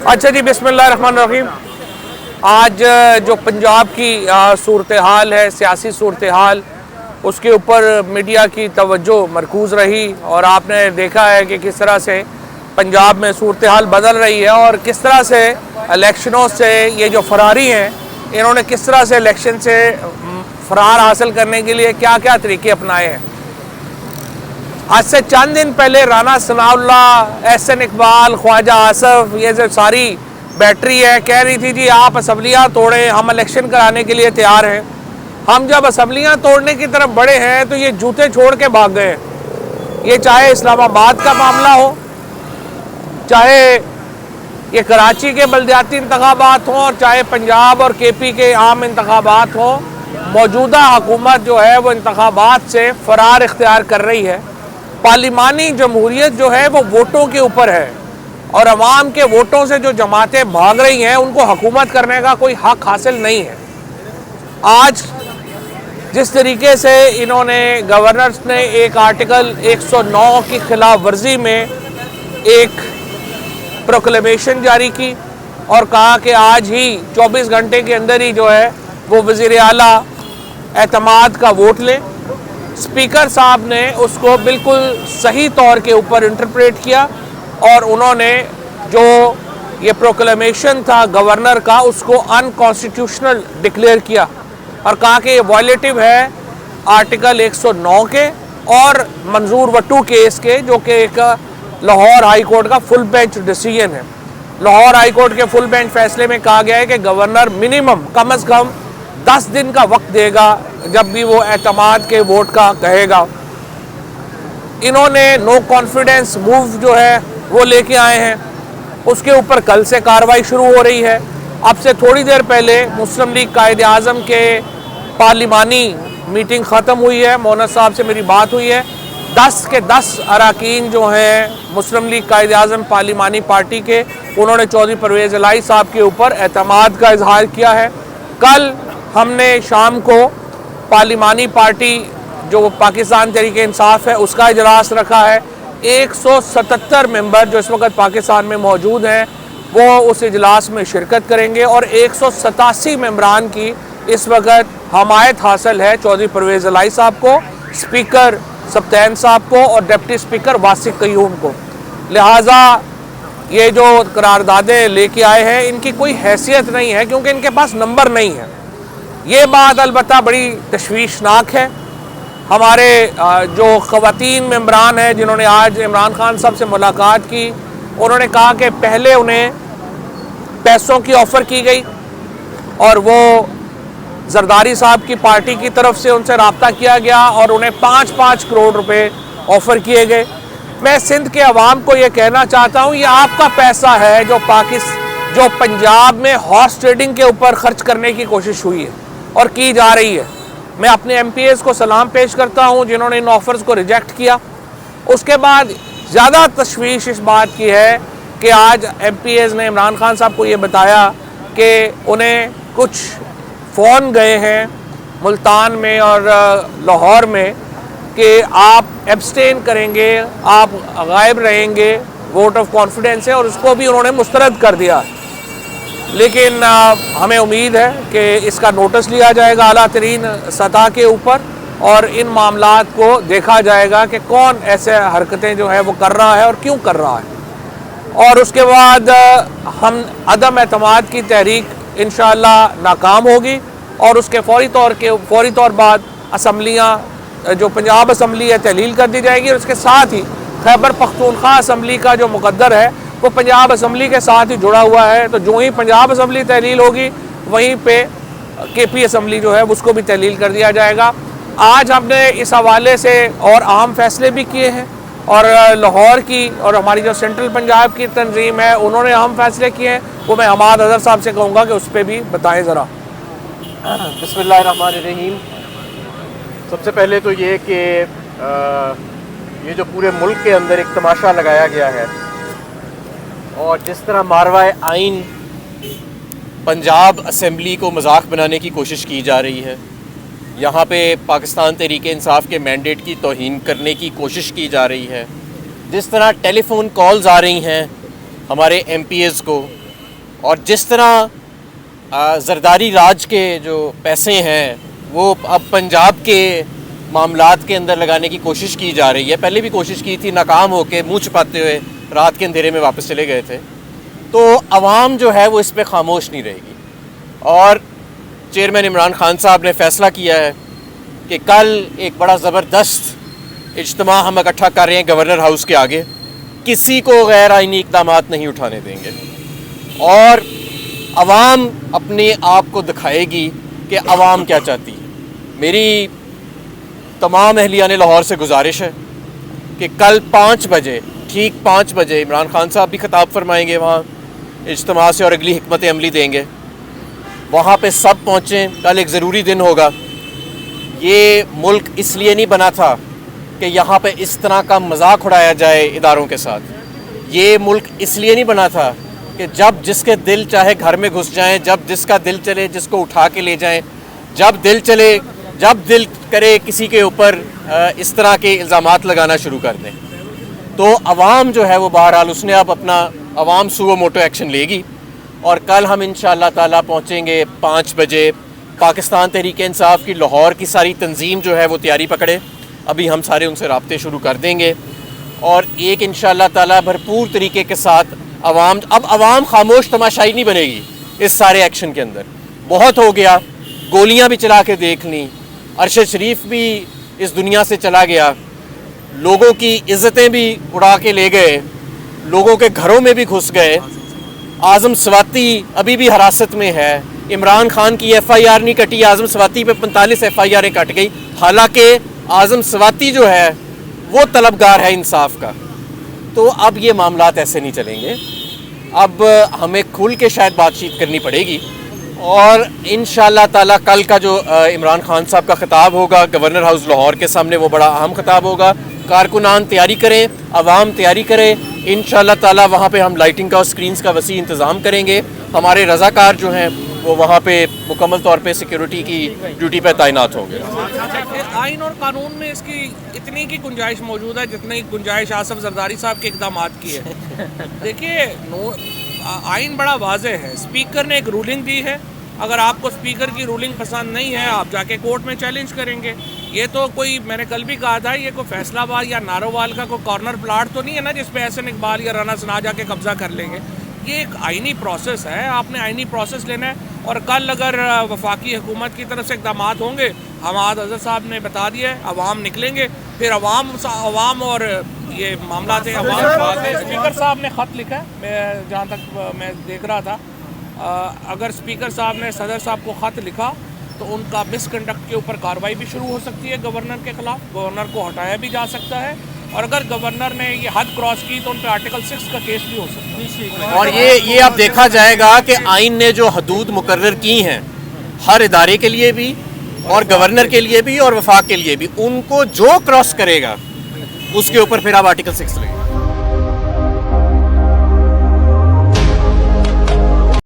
अच्छा जी, बिस्मिल्लाहिर्रहमानिर्रहीम। आज जो पंजाब की सूरत हाल है, सियासी सूरत हाल, उसके ऊपर मीडिया की तवज्जो मरकूज़ रही और आपने देखा है कि किस तरह से पंजाब में सूरत हाल बदल रही है और किस तरह से इलेक्शनों से ये जो फरारी हैं, इन्होंने किस तरह से इलेक्शन से फरार हासिल करने के लिए क्या क्या तरीके अपनाए हैं। आज से चंद दिन पहले राना सनाउल्लाह, एहसन इकबाल, ख्वाजा आसफ, ये जो सारी बैटरी है, कह रही थी जी आप असम्बलियाँ तोड़ें, हम इलेक्शन कराने के लिए तैयार हैं। हम जब असम्बलियाँ तोड़ने की तरफ बढ़े हैं तो ये जूते छोड़ के भाग गए हैं। ये चाहे इस्लामाबाद का मामला हो, चाहे ये कराची के बलदियाती इंतखाबात हों और चाहे पंजाब और KP के आम इंतखाबात हों, मौजूदा हुकूमत जो है वो इंतखाबात से फरार इख्तियार कर रही है। पार्लिमानी जमहूरियत जो है वो वोटों के ऊपर है और अवाम के वोटों से जो जमातें भाग रही हैं उनको हुकूमत करने का कोई हक हासिल नहीं है। आज जिस तरीके से इन्होंने गवर्नर्स ने एक आर्टिकल 109 की खिलाफ वर्जी में एक प्रोक्लेमेशन जारी की और कहा कि आज ही 24 घंटे के अंदर ही जो है वो वज़ीर आला एतमाद का वोट लें, स्पीकर साहब ने उसको बिल्कुल सही तौर के ऊपर इंटरप्रेट किया और उन्होंने जो ये प्रोक्लेमेशन था गवर्नर का उसको अनकॉन्स्टिट्यूशनल डिक्लेयर किया और कहा कि ये वायलेटिव है आर्टिकल 109 के और मंजूर वट्टू केस के, जो कि एक लाहौर हाई कोर्ट का फुल बेंच डिसीजन है। लाहौर हाई कोर्ट के फुल बेंच फैसले में कहा गया है कि गवर्नर मिनिमम कम अज़ कम 10 दिन का वक्त देगा जब भी वो एतमाद के वोट का कहेगा। इन्होंने नो कॉन्फिडेंस मूव जो है वो लेके आए हैं, उसके ऊपर कल से कार्रवाई शुरू हो रही है। अब से थोड़ी देर पहले मुस्लिम लीग कायद आज़म के पार्लिमानी मीटिंग ख़त्म हुई है, मोहन साहब से मेरी बात हुई है। 10 के 10 अरकान जो हैं मुस्लिम लीग कायद आज़म पार्लिमानी पार्टी के, उन्होंने चौधरी परवेज़ इलाही साहब के ऊपर एतमाद का इजहार किया है। कल हमने शाम को पार्लिमानी पार्टी जो पाकिस्तान तहरीक इंसाफ है उसका इजलास रखा है। 177 मेंबर जो इस वक्त पाकिस्तान में मौजूद हैं वो उस इजलास में शिरकत करेंगे और 187 मेंबरान की इस वक्त हमायत हासिल है चौधरी परवेज़ इलाही साहब को, स्पीकर सब्तैन साहब को और डिप्टी स्पीकर वासिक क़य्यूम को। लिहाजा ये जो करारदादें लेके आए हैं इनकी कोई हैसियत नहीं है क्योंकि इनके पास नंबर नहीं है। ये बात अलबत्ता बड़ी तशवीशनाक है। हमारे जो ख़वातीन मेंबरान हैं जिन्होंने आज इमरान खान साहब से मुलाकात की, उन्होंने कहा कि पहले उन्हें पैसों की ऑफ़र की गई और वो जरदारी साहब की पार्टी की तरफ से उनसे रब्ता किया गया और उन्हें 5-5 करोड़ रुपए ऑफ़र किए गए। मैं सिंध के अवाम को ये कहना चाहता हूँ, ये आपका पैसा है जो पंजाब में हॉर्स ट्रेडिंग के ऊपर ख़र्च करने की कोशिश हुई है और की जा रही है। मैं अपने MPs को सलाम पेश करता हूँ जिन्होंने इन ऑफ़र्स को रिजेक्ट किया। उसके बाद ज़्यादा तशवीश इस बात की है कि आज MPs ने इमरान खान साहब को ये बताया कि उन्हें कुछ फ़ोन गए हैं मुल्तान में और लाहौर में कि आप एब्सटेन करेंगे, आप गायब रहेंगे, वोट ऑफ कॉन्फिडेंस है, और उसको भी उन्होंने मुस्तरद कर दिया। लेकिन हमें उम्मीद है कि इसका नोटिस लिया जाएगा आला तरीन सतह के ऊपर और इन मामलात को देखा जाएगा कि कौन ऐसे हरकतें जो है वो कर रहा है और क्यों कर रहा है। और उसके बाद हम अदम एतमाद की तहरीक इंशाअल्लाह नाकाम होगी और उसके फौरी तौर बाद असम्बलियाँ जो पंजाब असम्बली है तहलील कर दी जाएगी और उसके साथ ही खैबर पख्तूनख्वा असम्बली का जो मुकद्दर है वो पंजाब असम्बली के साथ ही जुड़ा हुआ है। तो जो ही पंजाब असम्बली तहलील होगी वहीं पे KP असम्बली जो है उसको भी तहलील कर दिया जाएगा। आज हमने इस हवाले से और अहम फैसले भी किए हैं और लाहौर की और हमारी जो सेंट्रल पंजाब की तंजीम है उन्होंने अहम फैसले किए हैं, वो मैं हमाद अज़हर साहब से कहूँगा कि उस पर भी बताएँ ज़रा। बिस्मिल्लाहिर्रहमानिर्रहीम। सबसे पहले तो ये कि ये जो पूरे मुल्क के अंदर एक तमाशा लगाया गया है और जिस तरह मारवाए आइन पंजाब असम्बली को मजाक बनाने की कोशिश की जा रही है, यहाँ पे पाकिस्तान तहरीक इंसाफ के मैंडेट की तौहीन करने की कोशिश की जा रही है, जिस तरह टेलीफोन कॉल्स आ रही हैं हमारे MPs को اور جس طرح زرداری راج کے جو پیسے ہیں وہ اب پنجاب کے معاملات کے اندر لگانے کی کوشش کی جا رہی ہے، پہلے بھی کوشش کی تھی، ناکام ہو کے منہ چھپاتے ہوئے رات کے اندھیرے میں واپس چلے گئے تھے، تو عوام جو ہے وہ اس پہ خاموش نہیں رہے گی۔ اور چیئرمین عمران خان صاحب نے فیصلہ کیا ہے کہ کل ایک بڑا زبردست اجتماع ہم اکٹھا کر رہے ہیں گورنر ہاؤس کے آگے، کسی کو غیر آئینی اقدامات نہیں اٹھانے دیں گے، اور عوام اپنے آپ کو دکھائے گی کہ عوام کیا چاہتی ہے۔ میری تمام اہلیان لاہور سے گزارش ہے کہ کل 5 بجے، ٹھیک 5 بجے عمران خان صاحب بھی خطاب فرمائیں گے وہاں اجتماع سے اور اگلی حکمت عملی دیں گے، وہاں پہ سب پہنچیں۔ کل ایک ضروری دن ہوگا۔ یہ ملک اس لیے نہیں بنا تھا کہ یہاں پہ اس طرح کا مذاق اڑایا جائے اداروں کے ساتھ، یہ ملک اس لیے نہیں بنا تھا کہ جب جس کے دل چاہے گھر میں گھس جائیں، جب جس کا دل چلے جس کو اٹھا کے لے جائیں، جب دل چلے، جب دل کرے کسی کے اوپر اس طرح کے الزامات لگانا شروع کر دیں۔ تو عوام جو ہے وہ بہرحال اس نے اب اپنا عوام سو موٹو ایکشن لے گی، اور کل ہم انشاءاللہ تعالیٰ پہنچیں گے 5 بجے۔ پاکستان تحریک انصاف کی لاہور کی ساری تنظیم جو ہے وہ تیاری پکڑے، ابھی ہم سارے ان سے رابطے شروع کر دیں گے، اور ایک انشاءاللہ تعالیٰ بھرپور طریقے کے ساتھ عوام خاموش تماشائی نہیں بنے گی اس سارے ایکشن کے اندر۔ بہت ہو گیا، گولیاں بھی چلا کے دیکھ لیں، ارشد شریف بھی اس دنیا سے چلا گیا، لوگوں کی عزتیں بھی اڑا کے لے گئے، لوگوں کے گھروں میں بھی گھس گئے، اعظم سواتی ابھی بھی حراست میں ہے، عمران خان کی ایف آئی آر نہیں کٹی، اعظم سواتی پہ 45 ایف آئی آریں کٹ گئی، حالانکہ اعظم سواتی جو ہے وہ طلبگار ہے انصاف کا۔ تو اب یہ معاملات ایسے نہیں چلیں گے، اب ہمیں کھل کے شاید بات چیت کرنی پڑے گی، اور انشاءاللہ تعالیٰ کل کا جو عمران خان صاحب کا خطاب ہوگا گورنر ہاؤس لاہور کے سامنے وہ بڑا اہم خطاب ہوگا۔ کارکنان تیاری کریں، عوام تیاری کرے، انشاءاللہ تعالیٰ وہاں پہ ہم لائٹنگ کا اور سکرینز کا وسیع انتظام کریں گے۔ ہمارے رضاکار جو ہیں وہ وہاں پہ مکمل طور پہ سیکیورٹی کی ڈیوٹی پہ تعینات ہوں گے۔ آئین اور قانون میں اس کی اتنی کی گنجائش موجود ہے جتنی گنجائش آصف زرداری صاحب کے اقدامات کی ہے۔ دیکھیے آئین بڑا واضح ہے، اسپیکر نے ایک رولنگ دی ہے، اگر آپ کو اسپیکر کی رولنگ پسند نہیں ہے آپ جا کے کورٹ میں چیلنج کریں گے۔ یہ تو کوئی، میں نے کل بھی کہا تھا، یہ کوئی فیصلہ آباد یا نارووال کا کوئی کارنر پلاٹ تو نہیں ہے نا جس پہ احسن اقبال یا رانا ثنا جا کے قبضہ کر لیں گے۔ یہ ایک آئینی پروسیس ہے، آپ نے آئینی پروسیس لینا ہے، اور کل اگر وفاقی حکومت کی طرف سے اقدامات ہوں گے، حماد اظہر صاحب نے بتا دیا ہے، عوام نکلیں گے، پھر عوام اور یہ معاملات ہیں۔ اسپیکر صاحب نے خط لکھا ہے، میں جہاں تک میں دیکھ رہا تھا، اگر اسپیکر صاحب نے صدر صاحب کو خط لکھا تو ان کا مس کنڈکٹ کے اوپر کارروائی بھی شروع ہو سکتی ہے گورنر کے خلاف، گورنر کو ہٹایا بھی جا سکتا ہے، اور اگر گورنر نے یہ حد کراس کی تو ان پہ آرٹیکل 6 کا کیس بھی ہو سکتا ہے۔ اور یہ اب دیکھا جائے گا کہ آئین نے جو حدود مقرر کی ہیں ہر ادارے کے لیے بھی اور گورنر کے لیے بھی اور وفاق کے لیے بھی، ان کو جو کراس کرے گا اس کے اوپر پھر اب آرٹیکل 6 لگے گا۔